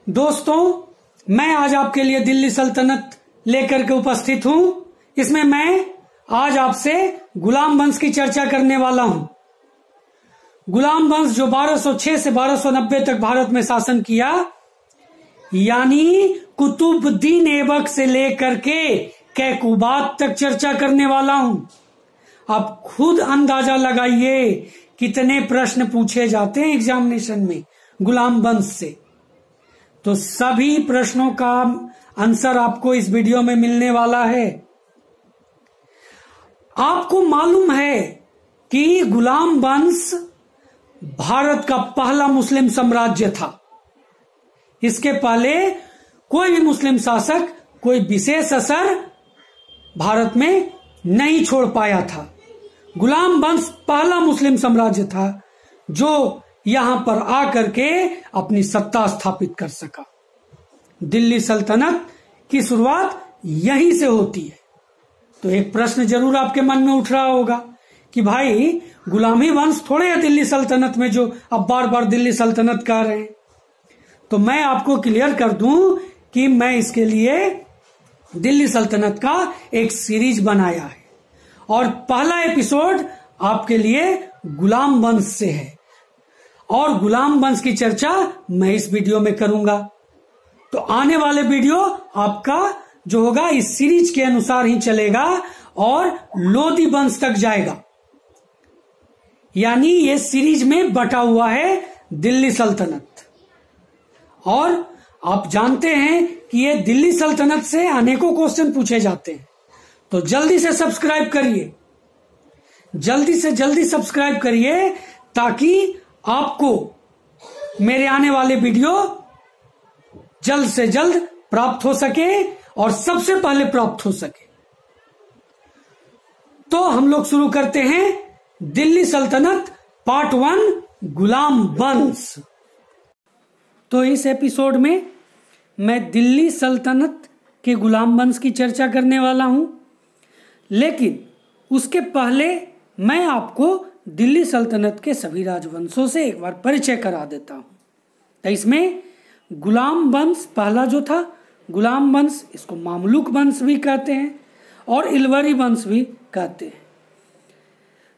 दोस्तों, मैं आज आपके लिए दिल्ली सल्तनत लेकर के उपस्थित हूं। इसमें मैं आज आपसे गुलाम वंश की चर्चा करने वाला हूं। गुलाम वंश जो 1206 से 1290 तक भारत में शासन किया, यानी कुतुबुद्दीन ऐबक से लेकर के कैकुबात तक चर्चा करने वाला हूं। आप खुद अंदाजा लगाइए कितने प्रश्न पूछे जाते हैं एग्जामिनेशन में गुलाम वंश से। तो सभी प्रश्नों का आंसर आपको इस वीडियो में मिलने वाला है। आपको मालूम है कि गुलाम वंश भारत का पहला मुस्लिम साम्राज्य था। इसके पहले कोई भी मुस्लिम शासक कोई विशेष असर भारत में नहीं छोड़ पाया था। गुलाम वंश पहला मुस्लिम साम्राज्य था जो यहां पर आकर के अपनी सत्ता स्थापित कर सका। दिल्ली सल्तनत की शुरुआत यहीं से होती है। तो एक प्रश्न जरूर आपके मन में उठ रहा होगा कि भाई गुलामी वंश थोड़े है दिल्ली सल्तनत में जो अब बार बार दिल्ली सल्तनत कह रहे हैं। तो मैं आपको क्लियर कर दूं कि मैं इसके लिए दिल्ली सल्तनत का एक सीरीज बनाया है और पहला एपिसोड आपके लिए गुलाम वंश से है और गुलाम वंश की चर्चा मैं इस वीडियो में करूंगा। तो आने वाले वीडियो आपका जो होगा इस सीरीज के अनुसार ही चलेगा और लोदी वंश तक जाएगा। यानी ये सीरीज में बटा हुआ है दिल्ली सल्तनत। और आप जानते हैं कि ये दिल्ली सल्तनत से अनेकों क्वेश्चन पूछे जाते हैं। तो जल्दी से सब्सक्राइब करिए, जल्दी से जल्दी सब्सक्राइब करिए ताकि आपको मेरे आने वाले वीडियो जल्द से जल्द प्राप्त हो सके और सबसे पहले प्राप्त हो सके। तो हम लोग शुरू करते हैं दिल्ली सल्तनत पार्ट 1 गुलाम वंश। तो इस एपिसोड में मैं दिल्ली सल्तनत के गुलाम वंश की चर्चा करने वाला हूं, लेकिन उसके पहले मैं आपको दिल्ली सल्तनत के सभी राजवंशों से एक बार परिचय करा देता हूं। तो इसमें गुलाम वंश पहला जो था, गुलाम वंश, इसको मामलुक वंश भी कहते हैं और इलवरी वंश भी कहते हैं।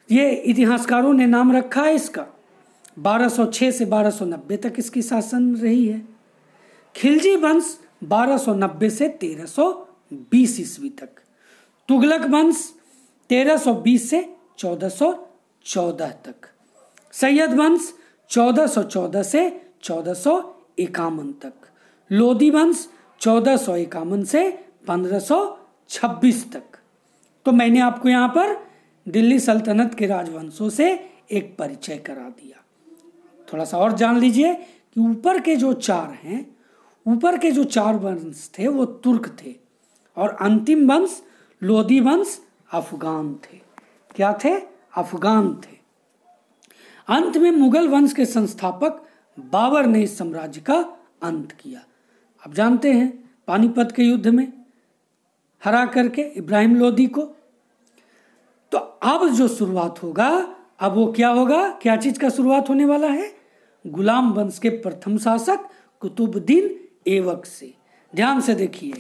ये इतिहासकारों ने नाम रखा है इसका। 1206 से 1290 तक इसकी शासन रही है। खिलजी वंश 1290 से 1320 ईस्वी तक। तुगलक वंश 1320 से 1414 तक। सैयद वंश 1414 से 1451 तक। लोदी वंश 1451 से 1526 तक। तो मैंने आपको यहाँ पर दिल्ली सल्तनत के राजवंशों से एक परिचय करा दिया। थोड़ा सा और जान लीजिए कि ऊपर के जो चार वंश थे वो तुर्क थे और अंतिम वंश लोदी वंश अफगान थे। क्या थे? अफगान थे। अंत में मुगल वंश के संस्थापक बाबर ने इस साम्राज्य का अंत किया। आप जानते हैं पानीपत के युद्ध में हरा करके इब्राहिम लोदी को। तो अब जो शुरुआत होगा, अब वो क्या होगा? क्या चीज का शुरुआत होने वाला है? गुलाम वंश के प्रथम शासक कुतुबुद्दीन ऐबक से। ध्यान से देखिए।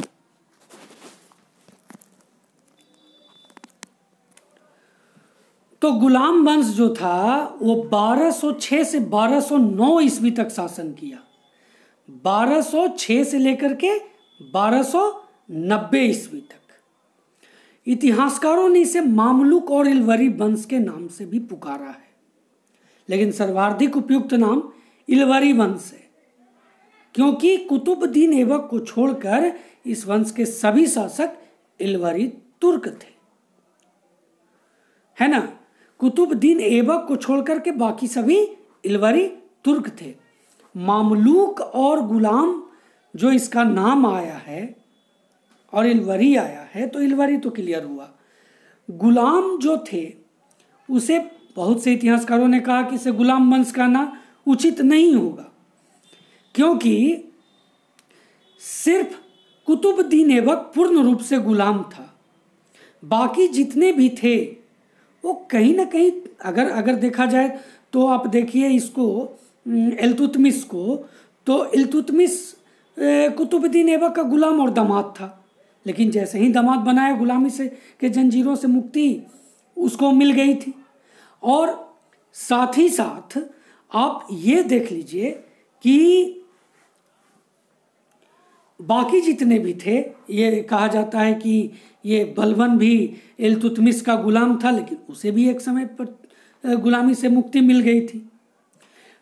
तो गुलाम वंश जो था वो 1206 से 1209 ईस्वी तक शासन किया। 1206 से लेकर के 1290 ईस्वी तक। इतिहासकारों ने इसे मामलुक और इलवरी वंश के नाम से भी पुकारा है, लेकिन सर्वाधिक उपयुक्त नाम इलवरी वंश है, क्योंकि कुतुबुद्दीन ऐबक को छोड़कर इस वंश के सभी शासक इलवरी तुर्क थे, है ना। कुतुबुद्दीन ऐबक को छोड़कर के बाकी सभी इलवरी तुर्क थे। मामलुक और गुलाम जो इसका नाम आया है और इलवरी आया है, तो इलवरी तो क्लियर हुआ। गुलाम जो थे उसे बहुत से इतिहासकारों ने कहा कि इसे गुलाम वंश कहना उचित नहीं होगा, क्योंकि सिर्फ कुतुबुद्दीन ऐबक पूर्ण रूप से गुलाम था। बाकी जितने भी थे वो कहीं ना कहीं अगर देखा जाए तो आप देखिए इसको इल्तुतमिश को, तो इल्तुतमिश कुतुबुद्दीन ऐबक का गुलाम और दामाद था, लेकिन जैसे ही दामाद बनाया गुलामी से के जंजीरों से मुक्ति उसको मिल गई थी। और साथ ही साथ आप ये देख लीजिए कि बाकी जितने भी थे, ये कहा जाता है कि ये बलबन भी इल्तुतमिश का गुलाम था, लेकिन उसे भी एक समय पर गुलामी से मुक्ति मिल गई थी।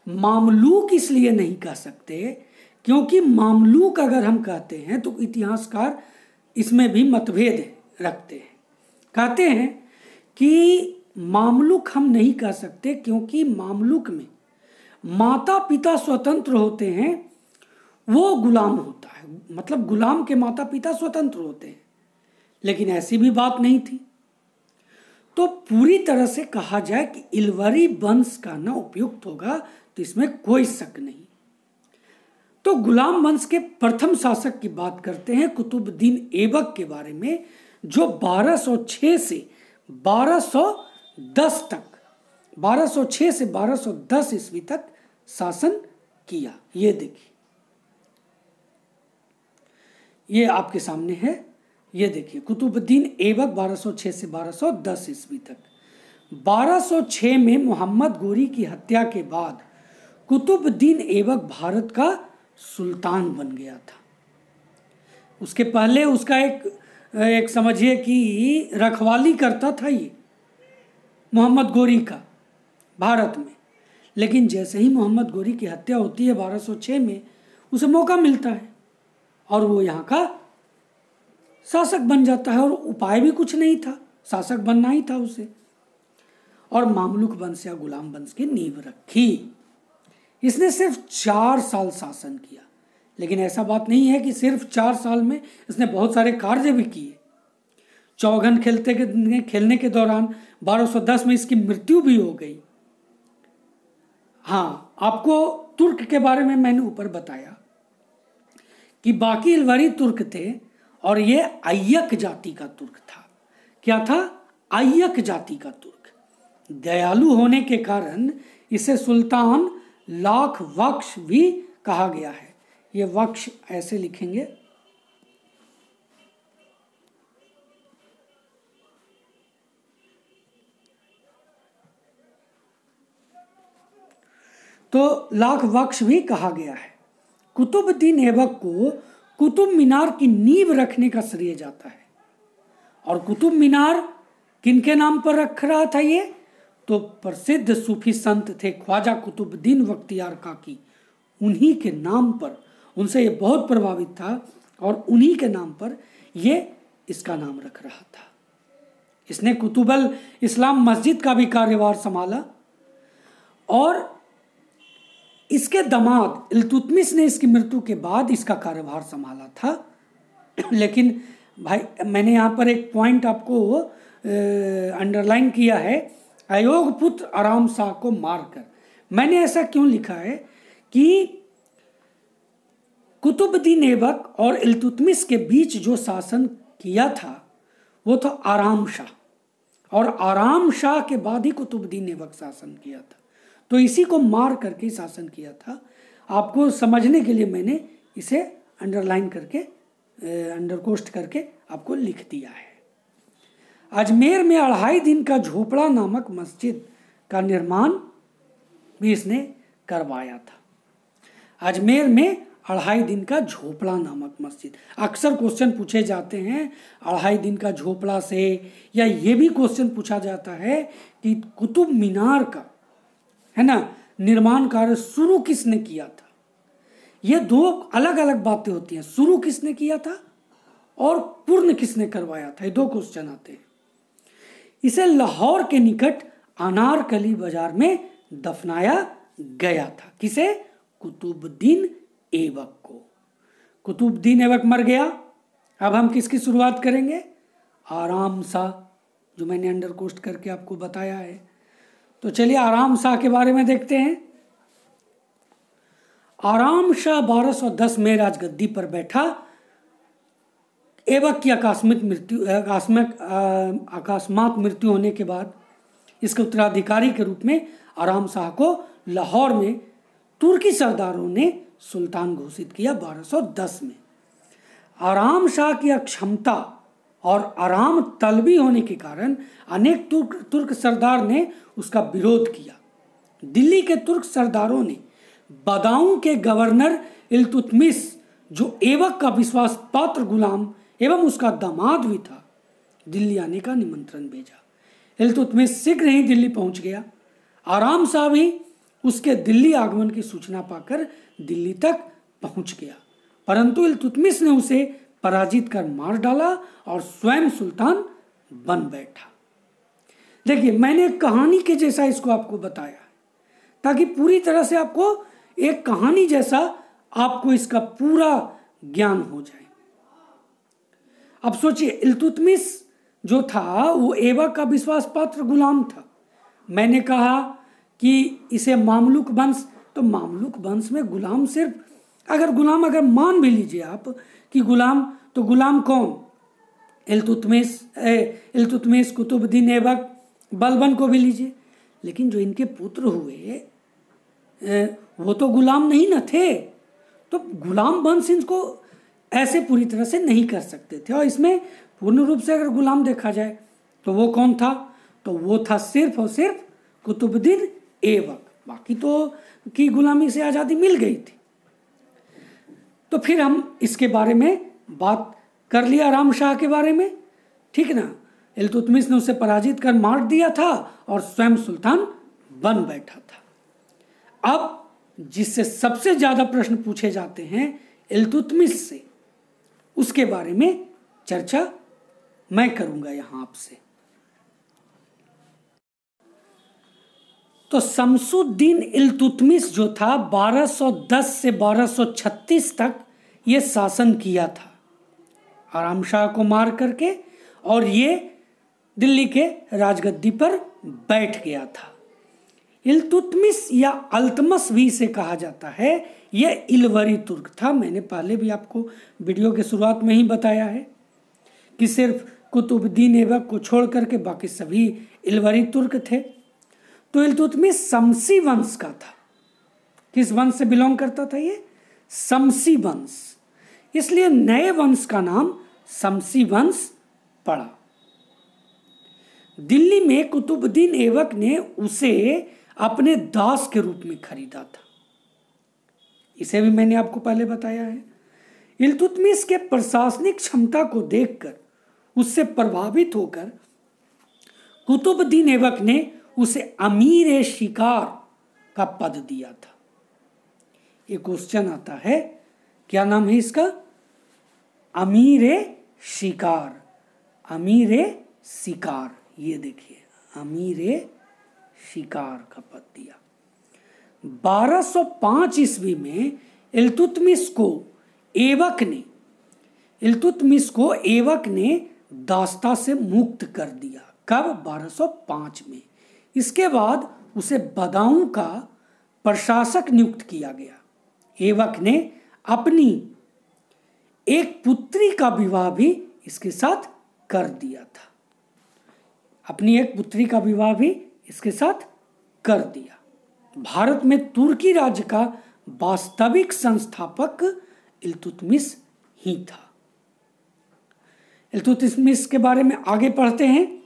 मामलूक इसलिए नहीं कह सकते क्योंकि मामलूक अगर हम कहते हैं तो इतिहासकार इसमें भी मतभेद रखते हैं। कहते हैं कि मामलूक हम नहीं कह सकते क्योंकि मामलूक में माता पिता स्वतंत्र होते हैं, वो गुलाम होता है, मतलब गुलाम के माता पिता स्वतंत्र होते हैं, लेकिन ऐसी भी बात नहीं थी। तो पूरी तरह से कहा जाए कि इल्वरी वंश कहना उपयुक्त होगा, तो इसमें कोई शक नहीं। तो गुलाम वंश के प्रथम शासक की बात करते हैं कुतुबुद्दीन ऐबक के बारे में, जो 1206 से 1210 तक 1206 से 1210 ईस्वी तक शासन किया। ये देखिए, ये आपके सामने है, ये देखिए कुतुबुद्दीन ऐबक 1206 से 1210 ईस्वी तक। 1206 में मोहम्मद गोरी की हत्या के बाद कुतुबुद्दीन ऐबक भारत का सुल्तान बन गया था। उसके पहले उसका एक समझिए कि रखवाली करता था ये मोहम्मद गोरी का भारत में, लेकिन जैसे ही मोहम्मद गोरी की हत्या होती है 1206 में, उसे मौका मिलता है और वो यहाँ का शासक बन जाता है। और उपाय भी कुछ नहीं था, शासक बनना ही था उसे, और मामलुक वंश या गुलाम वंश की नींव रखी। इसने सिर्फ 4 साल शासन किया, लेकिन ऐसा बात नहीं है कि सिर्फ 4 साल में इसने बहुत सारे कार्य भी किए। चौगन खेलने के दौरान 1210 में इसकी मृत्यु भी हो गई। हाँ, आपको तुर्क के बारे में मैंने ऊपर बताया कि बाकी इल्वरी तुर्क थे और ये अय्यक जाति का तुर्क था। क्या था? अय्यक जाति का तुर्क। दयालु होने के कारण इसे सुल्तान लाख वक्श भी कहा गया है। ये वक्श ऐसे लिखेंगे, तो लाख वक्श भी कहा गया है। कुतुबुद्दीन ऐबक को कुतुब मीनार की नींव रखने का श्रेय जाता है। और कुतुब मीनार किनके नाम पर रख रहा था ये? तो प्रसिद्ध सूफी संत थे ख्वाजा कुतुबुद्दीन बख्तियार काकी, उन्हीं के नाम पर, उनसे ये बहुत प्रभावित था और उन्हीं के नाम पर ये इसका नाम रख रहा था। इसने कुतुबुल इस्लाम मस्जिद का भी कार्यभार संभाला और इसके दामाद इल्तुतमिश ने इसकी मृत्यु के बाद इसका कार्यभार संभाला था। लेकिन भाई, मैंने यहाँ पर एक पॉइंट आपको अंडरलाइन किया है, अयोग पुत्र आराम शाह को मारकर। मैंने ऐसा क्यों लिखा है कि कुतुबुद्दीन ऐबक और इल्तुतमिश के बीच जो शासन किया था वो था आराम शाह, और आराम शाह के बाद ही कुतुबुद्दीन ऐबक शासन किया था। तो इसी को मार करके शासन किया था। आपको समझने के लिए मैंने इसे अंडरलाइन करके अंडरकोस्ट करके आपको लिख दिया है। अजमेर में 2.5 दिन का झोपड़ा नामक मस्जिद का निर्माण भी इसने करवाया था। अजमेर में 2.5 दिन का झोपड़ा नामक मस्जिद, अक्सर क्वेश्चन पूछे जाते हैं 2.5 दिन का झोपड़ा से, या ये भी क्वेश्चन पूछा जाता है कि कुतुब मीनार का, है ना, निर्माण कार्य शुरू किसने किया था। ये 2 अलग अलग बातें होती हैं, शुरू किसने किया था और पूर्ण किसने करवाया था, ये 2 क्वेश्चन आते हैं। इसे लाहौर के निकट अनारकली बाजार में दफनाया गया था। किसे? कुतुबुद्दीन ऐबक को। कुतुबुद्दीन ऐबक मर गया। अब हम किसकी शुरुआत करेंगे? आराम शाह, जो मैंने अंडरकोस्ट करके आपको बताया है। तो चलिए आराम शाह के बारे में देखते हैं। आराम शाह 1210 में राजगद्दी पर बैठा। ऐबक की अकस्मात मृत्यु होने के बाद इसके उत्तराधिकारी के रूप में आराम शाह को लाहौर में तुर्की सरदारों ने सुल्तान घोषित किया 1210 में। आराम शाह की अक्षमता और आराम तलबी होने के कारण अनेक तुर्क सरदार ने उसका विरोध किया। दिल्ली के तुर्क सरदारों ने बदाऊं के गवर्नर इल्तुतमिश, जो ऐबक का विश्वास पात्र गुलाम एवं उसका दामाद भी था, दिल्ली आने का निमंत्रण भेजा। इल्तुतमिश शीघ्र ही दिल्ली पहुंच गया। आराम शाह भी उसके दिल्ली आगमन की सूचना पाकर दिल्ली तक पहुंच गया, परंतु इल्तुतमिश ने उसे पराजित कर मार डाला और स्वयं सुल्तान बन बैठा। देखिए, मैंने एक कहानी के जैसा इसको आपको बताया ताकि पूरी तरह से आपको एक कहानी जैसा आपको इसका पूरा ज्ञान हो जाए। अब सोचिए, इल्तुतमिश जो था वो ऐबक का विश्वास पात्र गुलाम था। मैंने कहा कि इसे मामलुक वंश, तो मामलुक वंश में गुलाम सिर्फ अगर मान भी लीजिए आप कि गुलाम, तो गुलाम कौन? इल्तुतमिश, कुतुबुद्दीन ऐबक, बलबन को भी लीजिए, लेकिन जो इनके पुत्र हुए वो तो गुलाम नहीं न थे। तो गुलाम वंश इनको ऐसे पूरी तरह से नहीं कर सकते थे। और इसमें पूर्ण रूप से अगर गुलाम देखा जाए तो वो कौन था? तो वो था सिर्फ और सिर्फ कुतुबुद्दीन ऐबक। बाकी तो की गुलामी से आज़ादी मिल गई थी। तो फिर हम इसके बारे में बात कर लिया, आराम शाह के बारे में, ठीक ना। इल्तुतमिश ने उसे पराजित कर मार दिया था और स्वयं सुल्तान बन बैठा था। अब जिससे सबसे ज्यादा प्रश्न पूछे जाते हैं इल्तुतमिश से, उसके बारे में चर्चा मैं करूंगा यहां आपसे। तो शमसुद्दीन इल्तुतमिश जो था 1210 से 1236 तक ये शासन किया था आराम शाह को मार करके, और ये दिल्ली के राजगद्दी पर बैठ गया था। इल्तुतमिश या अल्तमश भी इसे कहा जाता है। यह इलवरी तुर्क था। मैंने पहले भी आपको वीडियो के शुरुआत में ही बताया है कि सिर्फ कुतुबुद्दीन ऐबक को छोड़ करके बाकी सभी इलवरी तुर्क थे। तो इल्तुतमिश शमसी वंश का था। किस वंश से बिलोंग करता था ये? शमसी वंश। इसलिए नए वंश का नाम शमसी वंश पड़ा। दिल्ली में कुतुबुद्दीन ऐबक ने उसे अपने दास के रूप में खरीदा था। इसे भी मैंने आपको पहले बताया है। इल्तुतमिश के प्रशासनिक क्षमता को देखकर उससे प्रभावित होकर कुतुबुद्दीन ऐबक ने उसे अमीर शिकार का पद दिया था। एक क्वेश्चन आता है, क्या नाम है इसका? अमीर शिकार। अमीर शिकार, ये देखिए, अमीर शिकार का पद दिया। 1205 ईस्वी में इल्तुतमिश को ऐबक ने दास्ता से मुक्त कर दिया। कब? 1205 में। इसके बाद उसे बदाऊं का प्रशासक नियुक्त किया गया। ऐबक ने अपनी एक पुत्री का विवाह भी इसके साथ कर दिया था। भारत में तुर्की राज्य का वास्तविक संस्थापक इल्तुतमिश ही था। इल्तुतमिश के बारे में आगे पढ़ते हैं।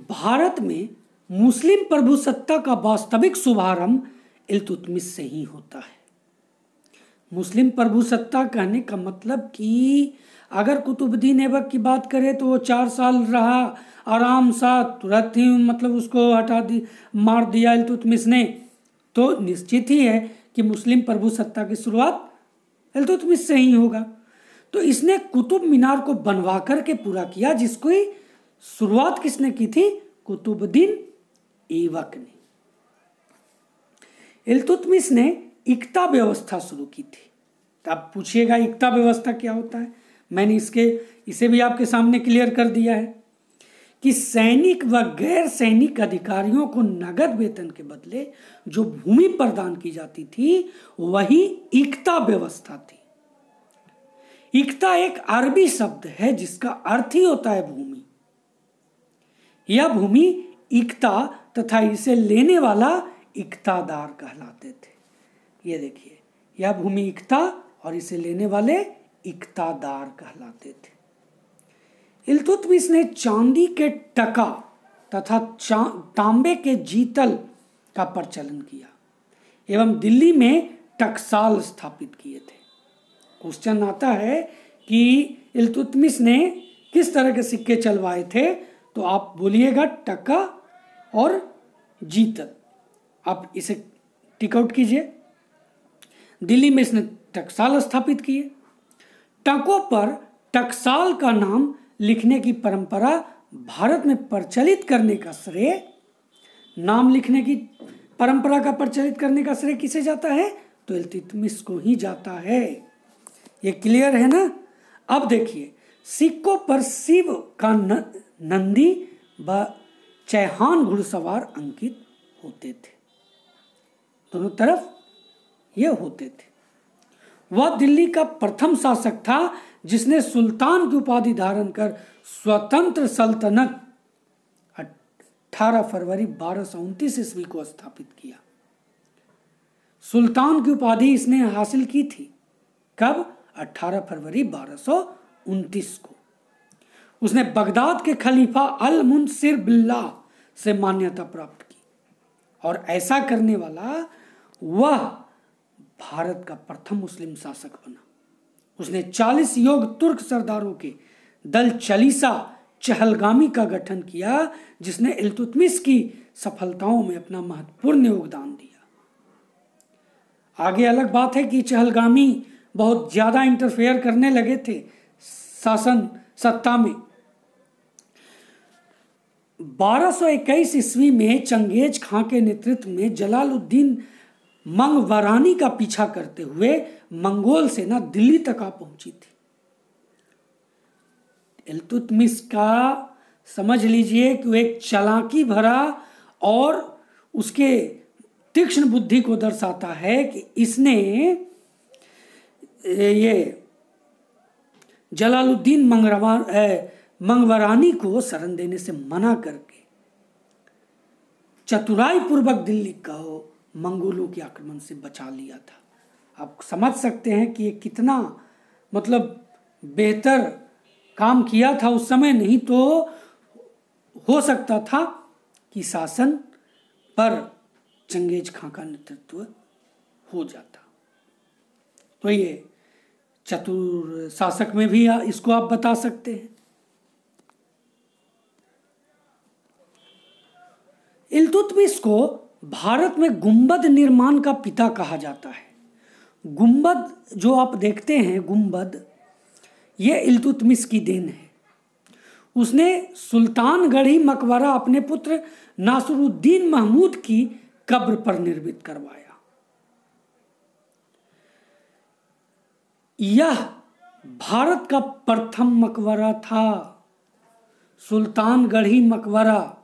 भारत में मुस्लिम प्रभुसत्ता का वास्तविक शुभारंभ इल्तुतमिश से ही होता है। मुस्लिम प्रभुसत्ता कहने का मतलब कि अगर कुतुबुद्दीन ऐबक की बात करें तो वो 4 साल रहा, आराम शाह तुरंत ही मतलब उसको मार दिया इल्तुतमिश ने, तो निश्चित ही है कि मुस्लिम प्रभुसत्ता की शुरुआत इल्तुतमिश से ही होगा। तो इसने कुतुब मीनार को बनवा करके पूरा किया, जिसको शुरुआत किसने की थी? कुतुबुद्दीन ऐबक ने। इल्तुतमिश ने इक्ता व्यवस्था शुरू की थी। तो आप पूछिएगा इक्ता व्यवस्था क्या होता है? मैंने इसे भी आपके सामने क्लियर कर दिया है कि सैनिक व गैर सैनिक अधिकारियों को नगद वेतन के बदले जो भूमि प्रदान की जाती थी वही इक्ता व्यवस्था थी। इक्ता एक अरबी शब्द है जिसका अर्थ ही होता है भूमि। यह भूमि इक्ता तथा इसे लेने वाला इक्तादार कहलाते थे। ये देखिए, यह भूमि इक्ता और इसे लेने वाले इक्तादार कहलाते थे। इल्तुतमिश ने चांदी के टका तथा तांबे के जीतल का प्रचलन किया एवं दिल्ली में टकसाल स्थापित किए थे। क्वेश्चन आता है कि इल्तुतमिश ने किस तरह के सिक्के चलवाए थे, तो आप बोलिएगा टका और जीतल। आप इसे टिक आउट कीजिए। दिल्ली में इसने टकसाल स्थापित किए। टकों पर टकसाल का नाम लिखने की परंपरा भारत में प्रचलित करने का श्रेय, नाम लिखने की परंपरा का प्रचलित करने का श्रेय किसे जाता है, तो इल्तुतमिश को ही जाता है। ये क्लियर है ना। अब देखिए, सिक्कों पर शिव का नंदी व चैहान घुड़सवार अंकित होते थे, दोनों तरफ ये होते थे। वह दिल्ली का प्रथम शासक था जिसने सुल्तान की उपाधि धारण कर स्वतंत्र सल्तनत 18 फरवरी 1229 ईस्वी को स्थापित किया। सुल्तान की उपाधि इसने हासिल की थी कब? 18 फरवरी 1229 को। उसने बगदाद के खलीफा अल मुनसिर बिल्लाह से मान्यता प्राप्त की और ऐसा करने वाला वह भारत का प्रथम मुस्लिम शासक बना। उसने 40 योग्य तुर्क सरदारों के दल चालीसा चहलगामी का गठन किया, जिसने इल्तुतमिश की सफलताओं में अपना महत्वपूर्ण योगदान दिया। आगे अलग बात है कि चहलगामी बहुत ज्यादा इंटरफेयर करने लगे थे शासन सत्ता में। 1221 ईस्वी में चंगेज खां के नेतृत्व में जलालुद्दीन मंगवरानी का पीछा करते हुए मंगोल सेना दिल्ली तक आ पहुंची थी। इल्तुतमिश का समझ लीजिए कि वो एक चालाकी भरा और उसके तीक्ष्ण बुद्धि को दर्शाता है कि इसने ये जलालुद्दीन मंगवरानी को शरण देने से मना करके चतुराई पूर्वक दिल्ली को मंगोलों के आक्रमण से बचा लिया था। आप समझ सकते हैं कि ये कितना मतलब बेहतर काम किया था उस समय। नहीं तो हो सकता था कि शासन पर चंगेज खां का नेतृत्व हो जाता। तो ये चतुर शासक में भी इसको आप बता सकते हैं। इल्तुतमिश को भारत में गुंबद निर्माण का पिता कहा जाता है। गुंबद जो आप देखते हैं, गुंबद, ये इल्तुतमिश की देन है। उसने सुल्तानगढ़ी मकबरा अपने पुत्र नासरुद्दीन महमूद की कब्र पर निर्मित करवाया। यह भारत का प्रथम मकबरा था। सुल्तानगढ़ी मकबरा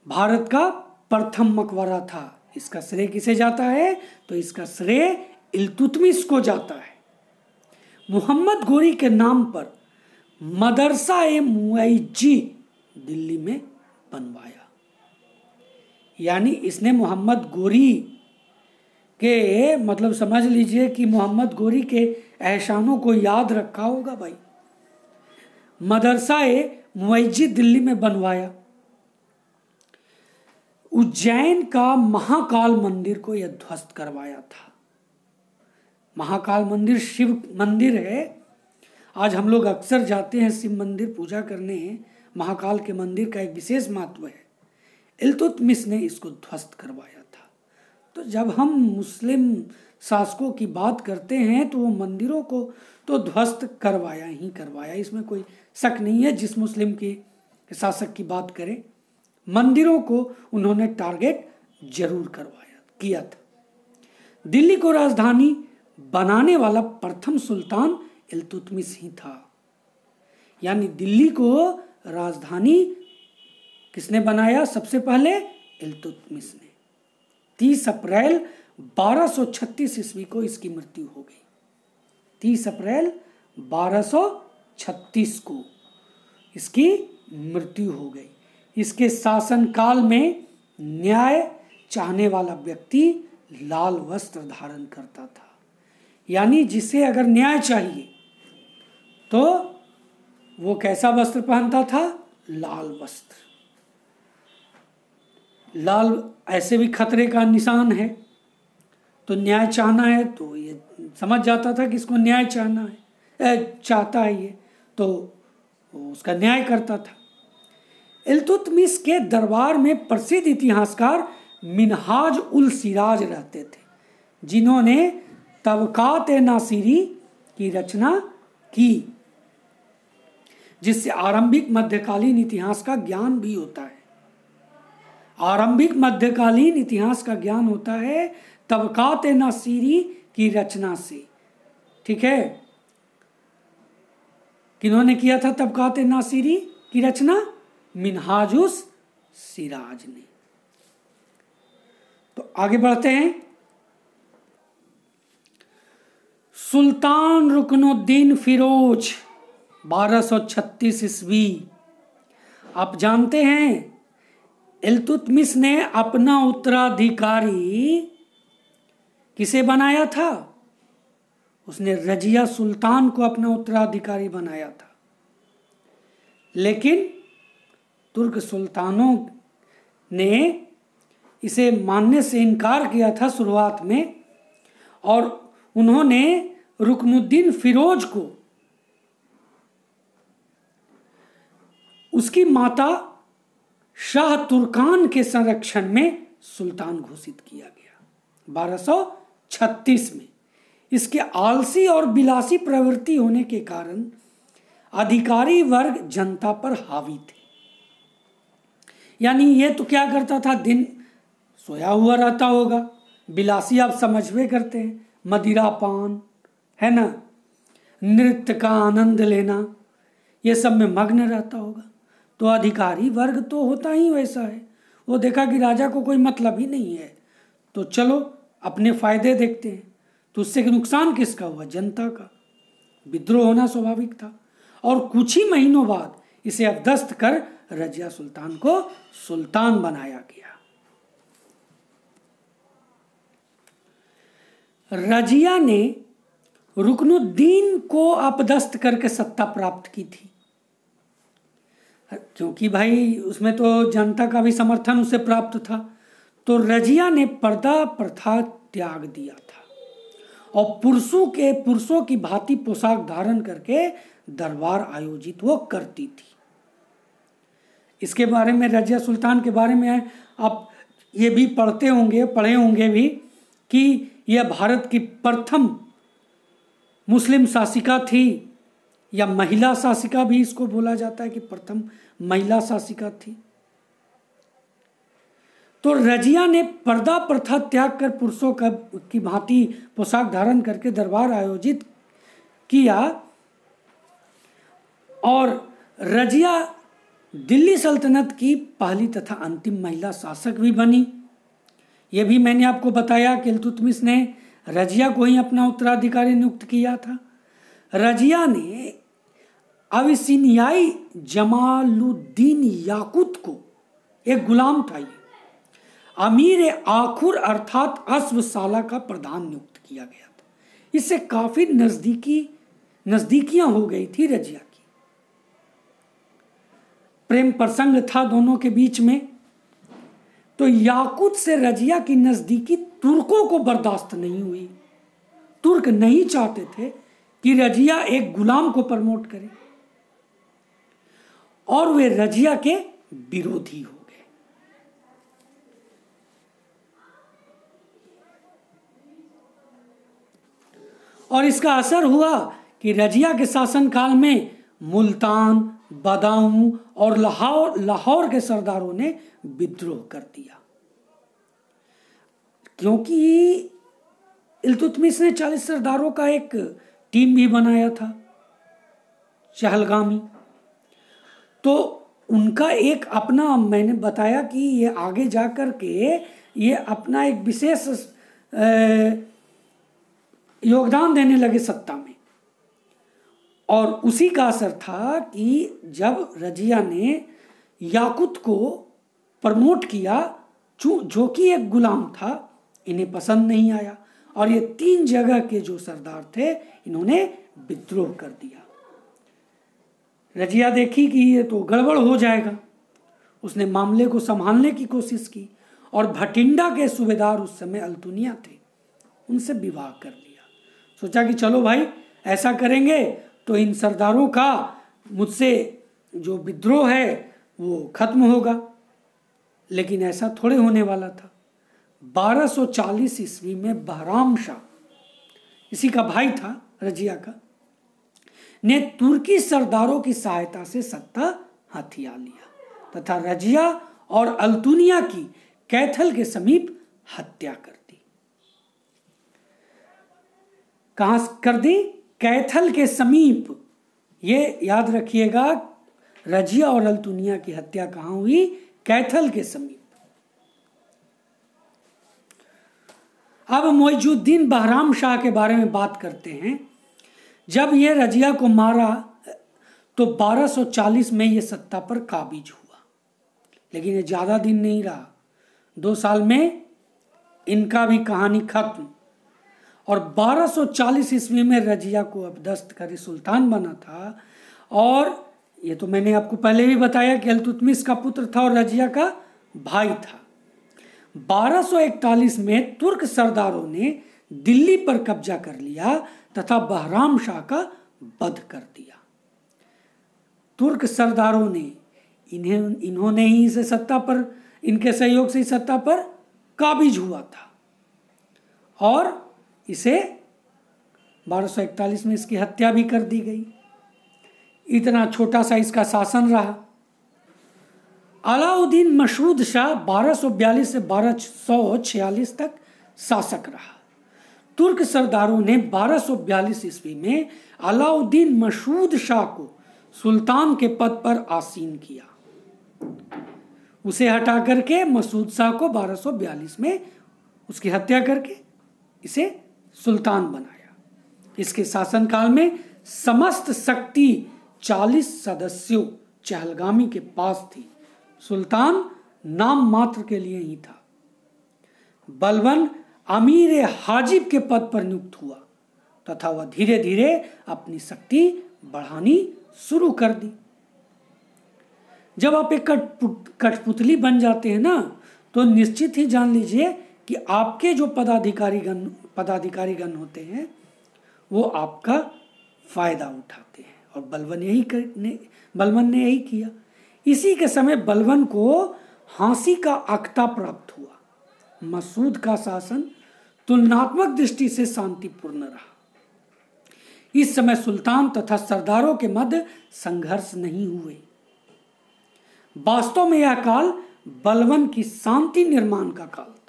भारत का प्रथम मकबरा था। इसका श्रेय किसे जाता है, तो इसका श्रेय इल्तुतमिश को जाता है। मोहम्मद गोरी के नाम पर मदरसा ए मुइज्जी दिल्ली में बनवाया। यानी इसने मोहम्मद गोरी के मतलब समझ लीजिए कि मोहम्मद गोरी के एहसानों को याद रखा होगा भाई। मदरसा ए मुइज्जी दिल्ली में बनवाया। उज्जैन का महाकाल मंदिर को यह ध्वस्त करवाया था। महाकाल मंदिर शिव मंदिर है। आज हम लोग अक्सर जाते हैं शिव मंदिर पूजा करने। महाकाल के मंदिर का एक विशेष महत्व है। इल्तुतमिश ने इसको ध्वस्त करवाया था। तो जब हम मुस्लिम शासकों की बात करते हैं तो वो मंदिरों को तो ध्वस्त करवाया ही करवाया, इसमें कोई शक नहीं है। जिस मुस्लिम के शासक की बात करें, मंदिरों को उन्होंने टारगेट जरूर किया था। दिल्ली को राजधानी बनाने वाला प्रथम सुल्तान इल्तुतमिश ही था। यानी दिल्ली को राजधानी किसने बनाया सबसे पहले? इल्तुतमिश ने। 30 अप्रैल 1236 ईस्वी को इसकी मृत्यु हो गई। 30 अप्रैल 1236 को इसकी मृत्यु हो गई। इसके शासनकाल में न्याय चाहने वाला व्यक्ति लाल वस्त्र धारण करता था। यानी जिसे अगर न्याय चाहिए तो वो कैसा वस्त्र पहनता था? लाल वस्त्र। लाल ऐसे भी खतरे का निशान है, तो न्याय चाहना है तो ये समझ जाता था कि इसको न्याय चाहता है ये, तो वो उसका न्याय करता था। इल्तुतमिश के दरबार में प्रसिद्ध इतिहासकार मिनहाज उल सिराज रहते थे, जिन्होंने तबकात-ए-नासिरी की रचना की, जिससे आरंभिक मध्यकालीन इतिहास का ज्ञान भी होता है। आरंभिक मध्यकालीन इतिहास का ज्ञान होता है तबकात-ए-नासिरी की रचना से। ठीक है, किन्होंने किया था तबकात-ए-नासिरी की रचना? मिनहाजुस सिराज ने। तो आगे बढ़ते हैं। सुल्तान रुकनुद्दीन फिरोज 1236 ईस्वी। आप जानते हैं इल्तुतमिश ने अपना उत्तराधिकारी किसे बनाया था? उसने रजिया सुल्तान को अपना उत्तराधिकारी बनाया था, लेकिन तुर्क सुल्तानों ने इसे मानने से इनकार किया था शुरुआत में, और उन्होंने रुकनुद्दीन फिरोज को उसकी माता शाह तुर्कान के संरक्षण में सुल्तान घोषित किया गया 1236 में। इसके आलसी और विलासी प्रवृत्ति होने के कारण अधिकारी वर्ग जनता पर हावी थे। यानी ये तो क्या करता था? दिन सोया हुआ रहता होगा। विलासी आप समझवे करते हैं, मदिरा पान है ना, नृत्य का आनंद लेना, ये सब में मग्न रहता होगा। तो अधिकारी वर्ग तो होता ही वैसा है। वो देखा कि राजा को कोई मतलब ही नहीं है, तो चलो अपने फायदे देखते हैं। तो उससे नुकसान किसका हुआ? जनता का। विद्रोह होना स्वाभाविक था, और कुछ ही महीनों बाद इसे अपदस्थ कर रजिया सुल्तान को सुल्तान बनाया गया। रजिया ने रुकनुद्दीन को अपदस्थ करके सत्ता प्राप्त की थी, क्योंकि भाई उसमें तो जनता का भी समर्थन उसे प्राप्त था। तो रजिया ने पर्दा प्रथा त्याग दिया था और पुरुषों की भांति पोशाक धारण करके दरबार आयोजित वो करती थी। इसके बारे में, रजिया सुल्तान के बारे में आप ये भी पढ़े होंगे भी कि यह भारत की प्रथम मुस्लिम शासिका थी, या महिला शासिका भी इसको बोला जाता है कि प्रथम महिला शासिका थी। तो रजिया ने पर्दा प्रथा त्याग कर पुरुषों की भांति पोशाक धारण करके दरबार आयोजित किया, और रजिया दिल्ली सल्तनत की पहली तथा अंतिम महिला शासक भी बनी। यह भी मैंने आपको बताया कि इल्तुतमिश ने रजिया को ही अपना उत्तराधिकारी नियुक्त किया था। रजिया ने अविसिनियाई जमालुद्दीन याकूत को, एक गुलाम था ये, अमीर आखुर अर्थात अश्वशाला का प्रधान नियुक्त किया गया था। इससे काफी नजदीकियां हो गई थी रजिया की। प्रेम प्रसंग था दोनों के बीच में। तो याकूत से रजिया की नजदीकी तुर्कों को बर्दाश्त नहीं हुई। तुर्क नहीं चाहते थे कि रजिया एक गुलाम को प्रमोट करे, और वे रजिया के विरोधी हो गए। और इसका असर हुआ कि रजिया के शासनकाल में मुल्तान, बदाऊं और लाहौर के सरदारों ने विद्रोह कर दिया, क्योंकि इल्तुतमिश ने 40 सरदारों का एक टीम भी बनाया था, चहलगामी। तो उनका एक अपना, मैंने बताया कि ये आगे जाकर के ये अपना एक विशेष योगदान देने लगे सत्ता में, और उसी का असर था कि जब रजिया ने याकूत को प्रमोट किया, जो कि एक गुलाम था, इन्हें पसंद नहीं आया और ये 3 जगह के जो सरदार थे इन्होंने विद्रोह कर दिया। रजिया देखी कि ये तो गड़बड़ हो जाएगा, उसने मामले को संभालने की कोशिश की और भटिंडा के सूबेदार उस समय अल्तुनिया थे, उनसे विवाह कर लिया। सोचा कि चलो भाई ऐसा करेंगे तो इन सरदारों का मुझसे जो विद्रोह है वो खत्म होगा। लेकिन ऐसा थोड़े होने वाला था। 1240 ईस्वी में बहराम शाह, इसी का भाई था रजिया का, ने तुर्की सरदारों की सहायता से सत्ता हथिया लिया तथा रजिया और अल्तुनिया की कैथल के समीप हत्या कर दी। कहां कर दी? कैथल के समीप। ये याद रखिएगा, रजिया और अल्तुनिया की हत्या कहां हुई? कैथल के समीप। अब मोइजुद्दीन बहराम शाह के बारे में बात करते हैं। जब ये रजिया को मारा तो 1240 में ये सत्ता पर काबिज हुआ, लेकिन ये ज्यादा दिन नहीं रहा। 2 साल में इनका भी कहानी खत्म। और 1240 ईस्वी में रजिया को अपदस्त कर सुल्तान बना था। और ये तो मैंने आपको पहले भी बताया कि इल्तुतमिश का पुत्र था और रजिया का भाई था। 1241 में तुर्क सरदारों ने दिल्ली पर कब्जा कर लिया तथा बहराम शाह का वध कर दिया। तुर्क सरदारों ने इन्होंने ही इसे सत्ता पर, इनके सहयोग से सत्ता पर काबिज हुआ था और इसे 1241 में इसकी हत्या भी कर दी गई। इतना छोटा सा इसका शासन रहा। अलाउद्दीन मशहूद शाह 1242 से 1246 तक शासक रहा। तुर्क सरदारों ने 1242 ईस्वी में अलाउद्दीन मशहूद शाह को सुल्तान के पद पर आसीन किया। उसे हटा करके मसूद शाह को 1242 में उसकी हत्या करके इसे सुल्तान बनाया। इसके शासनकाल में समस्त शक्ति 40 सदस्यों चहलगामी के पास थी। सुल्तान नाम मात्र के लिए ही था। बलबन अमीर हाजिब के पद पर नियुक्त हुआ तथा वह धीरे धीरे अपनी शक्ति बढ़ानी शुरू कर दी। जब आप एक कठपुतली बन जाते हैं ना, तो निश्चित ही जान लीजिए कि आपके जो पदाधिकारीगण होते हैं वो आपका फायदा उठाते हैं। और बलबन ने यही किया। इसी के समय बलबन को फांसी का अख्ता प्राप्त हुआ। मसूद का शासन तुलनात्मक दृष्टि से शांतिपूर्ण रहा। इस समय सुल्तान तथा सरदारों के मध्य संघर्ष नहीं हुए। वास्तव में यह काल बलबन की शांति निर्माण का काल था।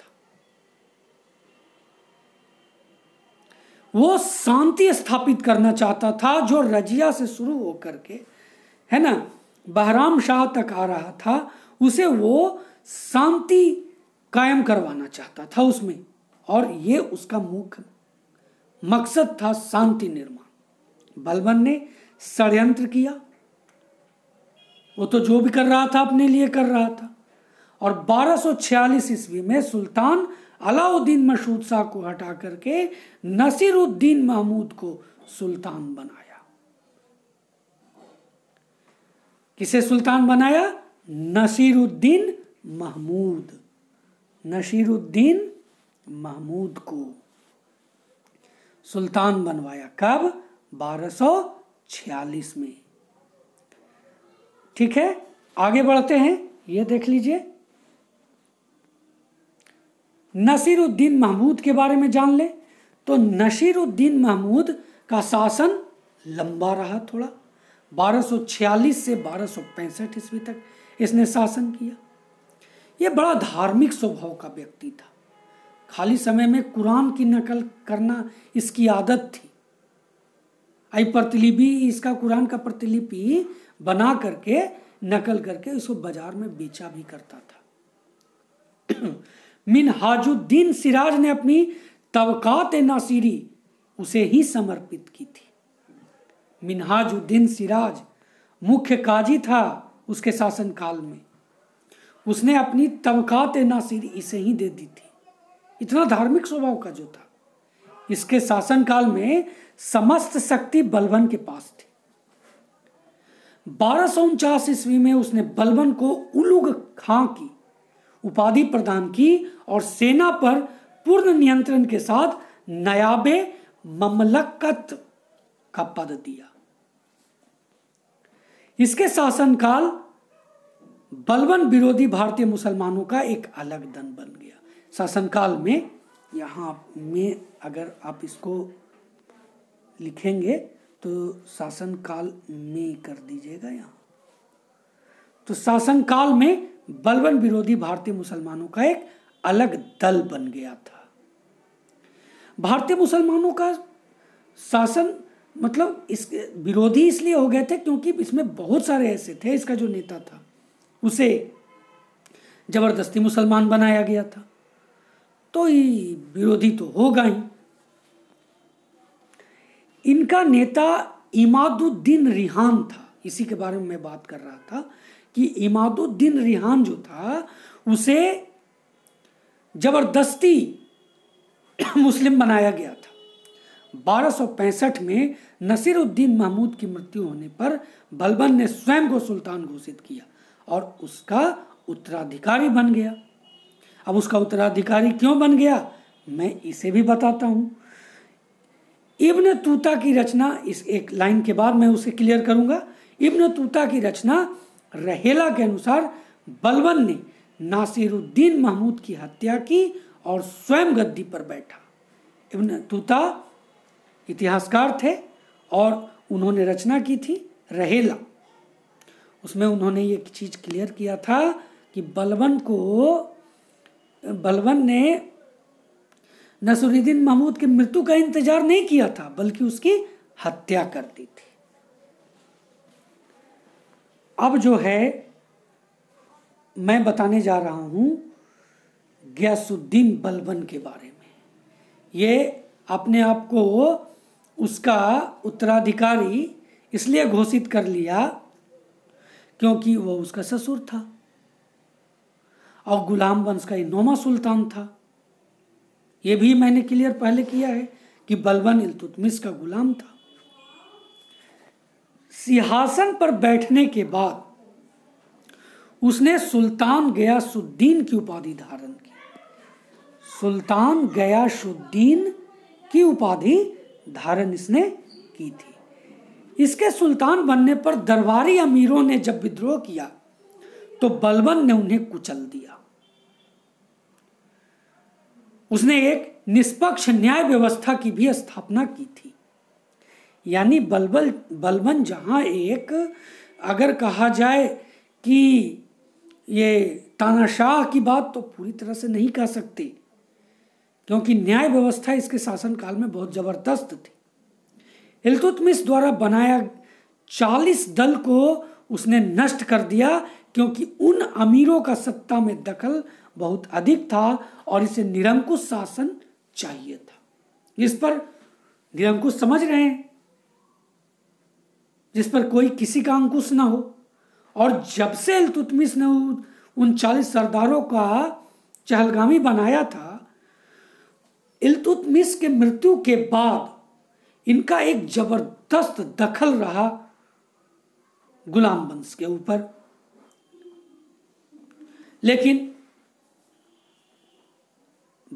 वो शांति स्थापित करना चाहता था जो रजिया से शुरू होकर के, है ना, बहराम शाह तक आ रहा था, उसे वो शांति कायम करवाना चाहता था उसमें। और ये उसका मुख्य मकसद था, शांति निर्माण। बलबन ने षड्यंत्र किया। वो तो जो भी कर रहा था अपने लिए कर रहा था। और 1246 ईस्वी में सुल्तान अलाउद्दीन मशहूद शाह को हटा करके नसीरुद्दीन महमूद को सुल्तान बनाया। किसे सुल्तान बनाया? नसीरुद्दीन महमूद। नसीरुद्दीन महमूद को सुल्तान बनवाया। कब? 1246 में। ठीक है, आगे बढ़ते हैं। ये देख लीजिए, नसीरुद्दीन महमूद के बारे में जान ले। तो नसीरुद्दीन महमूद का शासन लंबा रहा थोड़ा। 1246 से 1265 ईस्वी तक इसने शासन किया। यह बड़ा धार्मिक स्वभाव का व्यक्ति था। खाली समय में कुरान की नकल करना इसकी आदत थी। प्रतिलिपि, इसका कुरान का प्रतिलिपि बना करके, नकल करके इसको बाजार में बेचा भी करता था। मिनहाजुद्दीन सिराज ने अपनी तबकात नासिरी उसे ही समर्पित की थी। मिन्हाजुद्दीन सिराज मुख्य काजी था उसके शासनकाल में। उसने अपनी तबकात नासिर इसे ही दे दी थी, इतना धार्मिक स्वभाव का जो था। इसके शासनकाल में समस्त शक्ति बलबन के पास थी। 1249 ईस्वी में उसने बलबन को उलुग खां की उपाधि प्रदान की और सेना पर पूर्ण नियंत्रण के साथ नयाबे ममलकत का पद दिया। इसके शासनकाल बलबन विरोधी भारतीय मुसलमानों का एक अलग दल बन गया। शासनकाल में, यहां में अगर आप इसको लिखेंगे तो शासनकाल में कर दीजिएगा यहां। तो शासनकाल में बलबन विरोधी भारतीय मुसलमानों का एक अलग दल बन गया था। भारतीय मुसलमानों का शासन मतलब इसके विरोधी इसलिए हो गए थे क्योंकि इसमें बहुत सारे ऐसे थे, इसका जो नेता था उसे जबरदस्ती मुसलमान बनाया गया था, तो ये विरोधी तो होगा ही। इनका नेता इमादुद्दीन रिहान था। इसी के बारे में मैं बात कर रहा था कि इमादुद्दीन रिहान जो था उसे जबरदस्ती मुस्लिम बनाया गया था। 1265 में नसीरुद्दीन महमूद की मृत्यु होने पर बलबन ने स्वयं को सुल्तान घोषित किया और उसका उत्तराधिकारी बन गया। अब उसका उत्तराधिकारी क्यों बन गया मैं इसे भी बताता हूं। इब्न तूता की रचना, इस एक लाइन के बाद मैं उसे क्लियर करूंगा। इब्न तूता की रचना रहेला के अनुसार बलबन ने नासिरुद्दीन महमूद की हत्या की और स्वयं गद्दी पर बैठा। इब्न तूता इतिहासकार थे और उन्होंने रचना की थी रहेला। उसमें उन्होंने ये चीज क्लियर किया था कि बलबन ने नसीरुद्दीन महमूद की मृत्यु का इंतजार नहीं किया था बल्कि उसकी हत्या कर दी थी। अब जो है मैं बताने जा रहा हूं गियासुद्दीन बलबन के बारे में। ये अपने आप को उसका उत्तराधिकारी इसलिए घोषित कर लिया क्योंकि वह उसका ससुर था और गुलाम वंश का 9वां सुल्तान था। यह भी मैंने क्लियर पहले किया है कि बलबन इल्तुतमिश का गुलाम था। सिंहासन पर बैठने के बाद उसने सुल्तान गयासुद्दीन की उपाधि धारण की। सुल्तान गयासुद्दीन की उपाधि धारण इसने की थी। इसके सुल्तान बनने पर दरबारी अमीरों ने जब विद्रोह किया तो बलबन ने उन्हें कुचल दिया। उसने एक निष्पक्ष न्याय व्यवस्था की भी स्थापना की थी। यानी बलबन जहां एक, अगर कहा जाए कि ये तानाशाह की बात तो पूरी तरह से नहीं कह सकते क्योंकि न्याय व्यवस्था इसके शासनकाल में बहुत जबरदस्त थी। इल्तुतमिश द्वारा बनाया 40 दल को उसने नष्ट कर दिया क्योंकि उन अमीरों का सत्ता में दखल बहुत अधिक था और इसे निरंकुश शासन चाहिए था। इस पर निरंकुश समझ रहे हैं, जिस पर कोई किसी का अंकुश ना हो। और जब से इल्तुतमिश ने उन 40 सरदारों का चहलगामी बनाया था, इल्तुतमिश के मृत्यु के बाद इनका एक जबरदस्त दखल रहा गुलाम वंश के ऊपर। लेकिन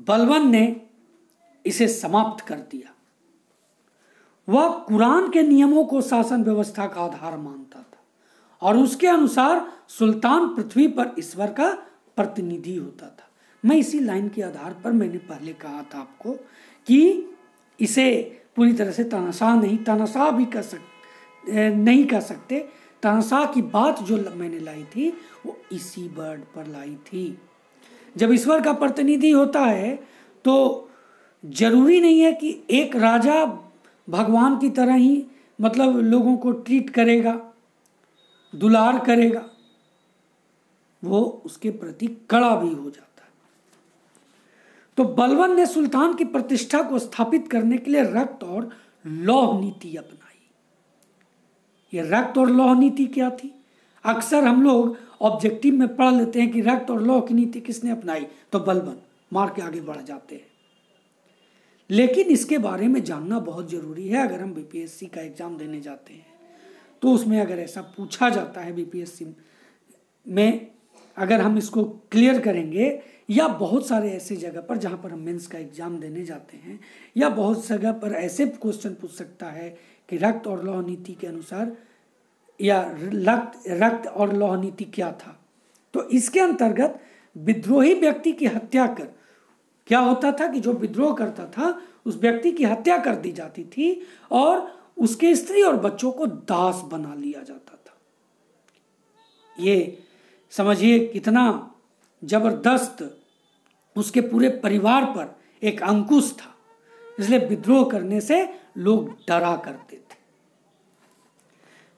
बलबन ने इसे समाप्त कर दिया। वह कुरान के नियमों को शासन व्यवस्था का आधार मानता था और उसके अनुसार सुल्तान पृथ्वी पर ईश्वर का प्रतिनिधि होता था। मैं इसी लाइन के आधार पर मैंने पहले कहा था आपको कि इसे पूरी तरह से तानाशाह भी नहीं कह सकते। तानाशाह की बात जो मैंने लाई थी वो इसी वर्ड पर लाई थी। जब ईश्वर का प्रतिनिधि होता है तो जरूरी नहीं है कि एक राजा भगवान की तरह ही मतलब लोगों को ट्रीट करेगा, दुलार करेगा, वो उसके प्रति कड़ा भी हो जाता है। तो बलबन ने सुल्तान की प्रतिष्ठा को स्थापित करने के लिए रक्त और लौह नीति अपनाई। ये रक्त और लौह नीति क्या थी? अक्सर हम लोग ऑब्जेक्टिव में पढ़ लेते हैं कि रक्त और लौह की नीति किसने अपनाई, तो बलबन, मार के आगे बढ़ जाते हैं। लेकिन इसके बारे में जानना बहुत जरूरी है। अगर हम बीपीएससी का एग्जाम देने जाते हैं तो उसमें अगर ऐसा पूछा जाता है बीपीएससी में, अगर हम इसको क्लियर करेंगे, या बहुत सारे ऐसे जगह पर जहाँ पर हम मेंस का एग्जाम देने जाते हैं, या बहुत जगह पर ऐसे क्वेश्चन पूछ सकता है कि रक्त और लौह नीति के अनुसार, या रक्त और लौह नीति क्या था, तो इसके अंतर्गत विद्रोही व्यक्ति की हत्या कर, क्या होता था कि जो विद्रोह करता था उस व्यक्ति की हत्या कर दी जाती थी और उसके स्त्री और बच्चों को दास बना लिया जाता था। ये समझिए कितना जबरदस्त उसके पूरे परिवार पर एक अंकुश था, इसलिए विद्रोह करने से लोग डरा करते थे।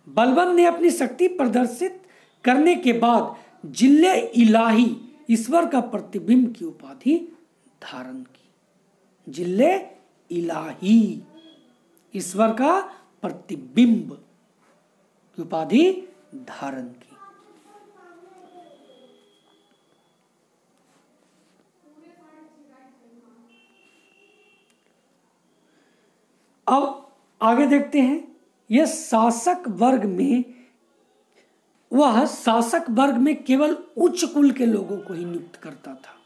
बलबन ने अपनी शक्ति प्रदर्शित करने के बाद जिल्ले इलाही, ईश्वर का प्रतिबिंब की उपाधि धारण की। जिल्ले इलाही, ईश्वर का प्रतिबिंब की उपाधि धारण की। अब आगे देखते हैं, यह शासक वर्ग में केवल उच्च कुल के लोगों को ही नियुक्त करता था।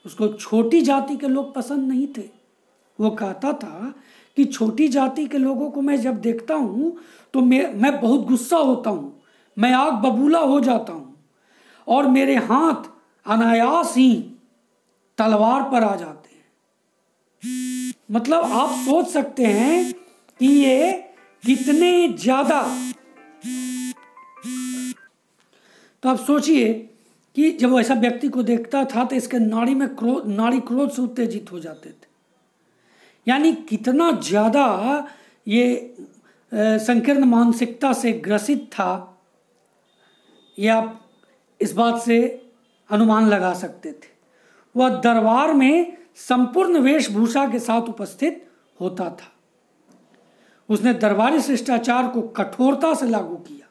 उसको छोटी जाति के लोग पसंद नहीं थे। वो कहता था कि छोटी जाति के लोगों को मैं जब देखता हूं तो मैं बहुत गुस्सा होता हूं, मैं आग बबूला हो जाता हूं और मेरे हाथ अनायास ही तलवार पर आ जाते हैं। मतलब आप सोच सकते हैं कि ये कितने ज्यादा, तो आप सोचिए कि जब वो ऐसा व्यक्ति को देखता था तो इसके नाड़ी क्रोध से उत्तेजित हो जाते थे। यानी कितना ज्यादा ये संकीर्ण मानसिकता से ग्रसित था, यह आप इस बात से अनुमान लगा सकते थे। वह दरबार में संपूर्ण वेशभूषा के साथ उपस्थित होता था। उसने दरबारी शिष्टाचार को कठोरता से लागू किया।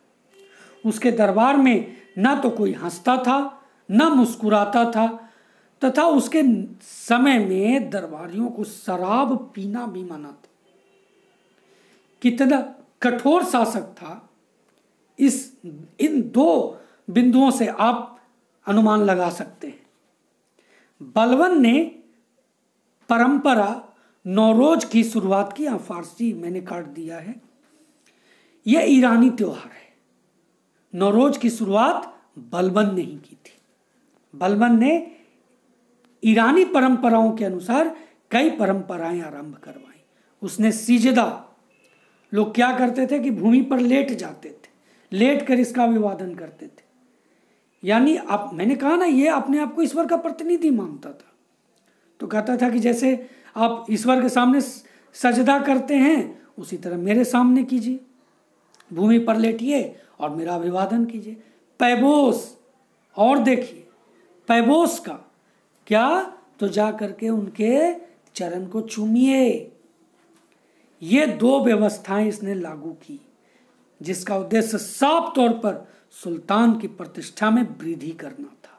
उसके दरबार में न तो कोई हंसता था न मुस्कुराता था, तथा उसके समय में दरबारियों को शराब पीना भी मना था। कितना कठोर शासक था, इन दो बिंदुओं से आप अनुमान लगा सकते हैं। बलबन ने परंपरा नौरोज की शुरुआत की। फारसी मैंने काट दिया है, यह ईरानी त्योहार है। नौरोज की शुरुआत बलबन ने ही की थी। बलबन ने ईरानी परंपराओं के अनुसार कई परंपराएं आरंभ करवाई। उसने सिजदा, लोग क्या करते थे कि भूमि पर लेट जाते थे, लेट कर इसका अभिवादन करते थे। यानी आप, मैंने कहा ना, ये अपने आप को ईश्वर का प्रतिनिधि मानता था। तो कहता था कि जैसे आप ईश्वर के सामने सजदा करते हैं उसी तरह मेरे सामने कीजिए, भूमि पर लेटिए और मेरा अभिवादन कीजिए। पैबोस, और देखिए पैबोस का क्या, तो जा करके उनके चरण को चूमिए। ये दो व्यवस्थाएं इसने लागू की, जिसका उद्देश्य साफ तौर पर सुल्तान की प्रतिष्ठा में वृद्धि करना था।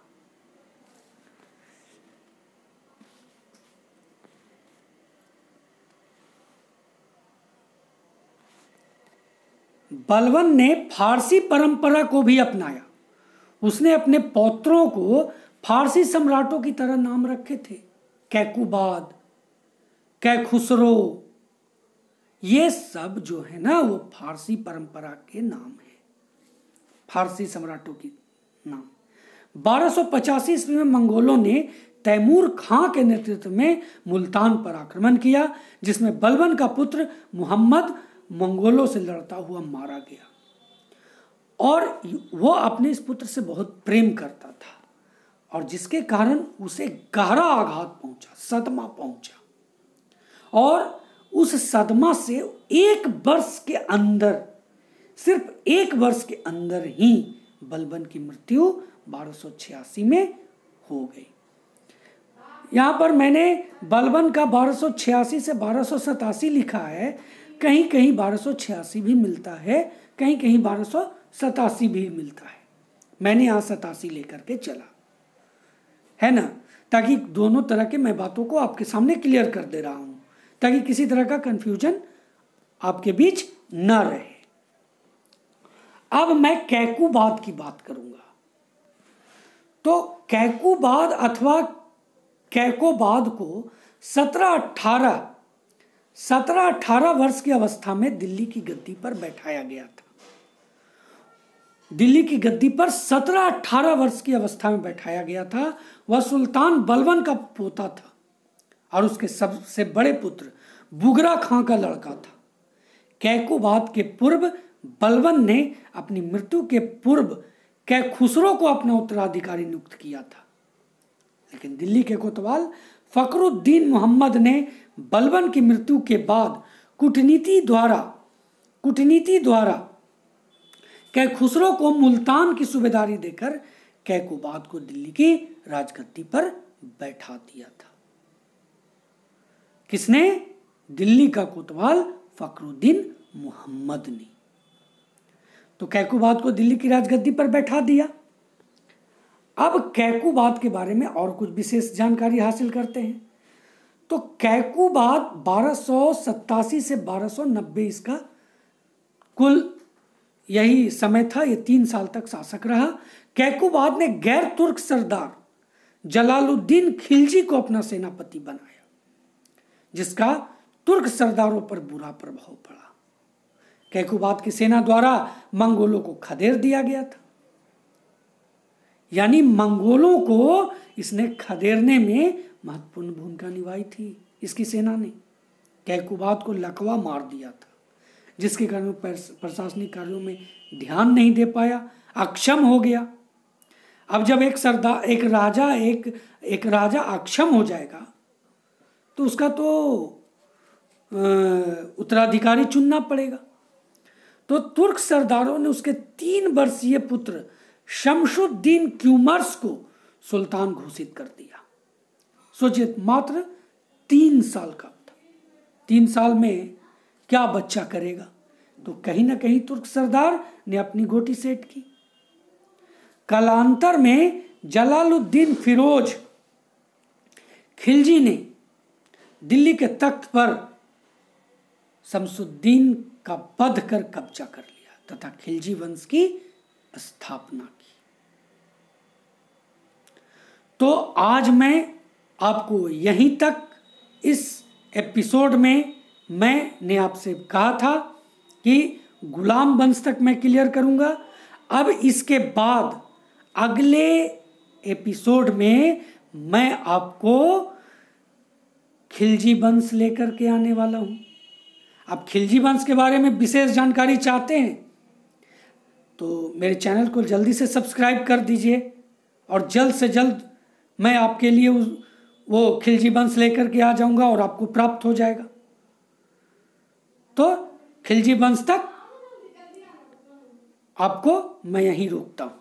बलबन ने फारसी परंपरा को भी अपनाया। उसने अपने पौत्रों को फारसी सम्राटों की तरह नाम रखे थे। कैकुबाद, कैखुसरो, ये सब जो है ना वो फारसी परंपरा के नाम है, फारसी सम्राटों की नाम। 1285 ईस्वी में मंगोलों ने तैमूर खां के नेतृत्व में मुल्तान पर आक्रमण किया, जिसमें बलबन का पुत्र मुहम्मद मंगोलों से लड़ता हुआ मारा गया। और वो अपने इस पुत्र से बहुत प्रेम करता था, और जिसके कारण उसे गहरा आघात पहुंचा, सदमा पहुंचा। और उस सदमा से एक वर्ष के अंदर, सिर्फ एक वर्ष के अंदर ही बलबन की मृत्यु 1286 में हो गई। यहां पर मैंने बलबन का 1286 से 1287 लिखा है, कहीं कहीं 1286 भी मिलता है, कहीं कहीं 1287 भी मिलता है। मैंने यहाँ 87 लेकर के चला, है ना, ताकि दोनों तरह के मैं बातों को आपके सामने क्लियर कर दे रहा हूँ, ताकि किसी तरह का कंफ्यूजन आपके बीच न रहे। अब मैं कैकुबाद की बात करूंगा। तो कैकुबाद अथवा कैकोबाद को 1718 वर्ष की अवस्था में दिल्ली की गद्दी पर बैठाया गया था। दिल्ली की गद्दी पर 1718 वर्ष की अवस्था में बैठाया गया था। वह सुल्तान बलबन का पोता था और उसके सबसे बड़े पुत्र बुगरा खां का लड़का था। कैकुबाद के पूर्व बलबन ने अपनी मृत्यु के पूर्व कैखुसरो को अपना उत्तराधिकारी नियुक्त किया था, लेकिन दिल्ली के कोतवाल फखरुद्दीन मोहम्मद ने बलबन की मृत्यु के बाद कूटनीति द्वारा कैखुसरो को मुल्तान की सूबेदारी देकर कैकुबाद को दिल्ली की राजगद्दी पर बैठा दिया था। किसने? दिल्ली का कोतवाल फखरुद्दीन मोहम्मद ने। तो कैकुबाद को दिल्ली की राजगद्दी पर बैठा दिया। अब कैकुबाद के बारे में और कुछ विशेष जानकारी हासिल करते हैं। तो कैकुबाद 1287 से 1290 इसका कुल यही समय था। ये 3 साल तक शासक रहा। कैकुबाद ने गैर तुर्क सरदार जलालुद्दीन खिलजी को अपना सेनापति बनाया, जिसका तुर्क सरदारों पर बुरा प्रभाव पड़ा। कैकुबाद की सेना द्वारा मंगोलों को खदेड़ दिया गया था, यानी मंगोलों को इसने खदेड़ने में महत्वपूर्ण भूमिका निभाई थी। इसकी सेना ने कैकुबाद को लकवा मार दिया था, जिसके कारण प्रशासनिक कार्यों में ध्यान नहीं दे पाया, अक्षम हो गया। अब जब एक राजा अक्षम हो जाएगा तो उसका तो उत्तराधिकारी चुनना पड़ेगा। तो तुर्क सरदारों ने उसके 3 वर्षीय पुत्र शमशुद्दीन क्यूमर्स को सुल्तान घोषित कर दिया। सोचिए, मात्र 3 साल का था। 3 साल में क्या बच्चा करेगा? तो कहीं ना कहीं तुर्क सरदार ने अपनी गोटी सेट की। कालांतर में जलालुद्दीन फिरोज खिलजी ने दिल्ली के तख्त पर शमसुद्दीन का वध कर कब्जा कर लिया तथा खिलजी वंश की स्थापना की। तो आज मैं आपको यहीं तक, इस एपिसोड में मैंने आपसे कहा था कि गुलाम वंश तक मैं क्लियर करूंगा। अब इसके बाद अगले एपिसोड में मैं आपको खिलजी वंश लेकर के आने वाला हूं। आप खिलजी वंश के बारे में विशेष जानकारी चाहते हैं तो मेरे चैनल को जल्दी से सब्सक्राइब कर दीजिए, और जल्द से जल्द मैं आपके लिए वो खिलजी वंश लेकर के आ जाऊंगा और आपको प्राप्त हो जाएगा। तो खिलजी वंश तक आपको मैं यहीं रोकता हूं।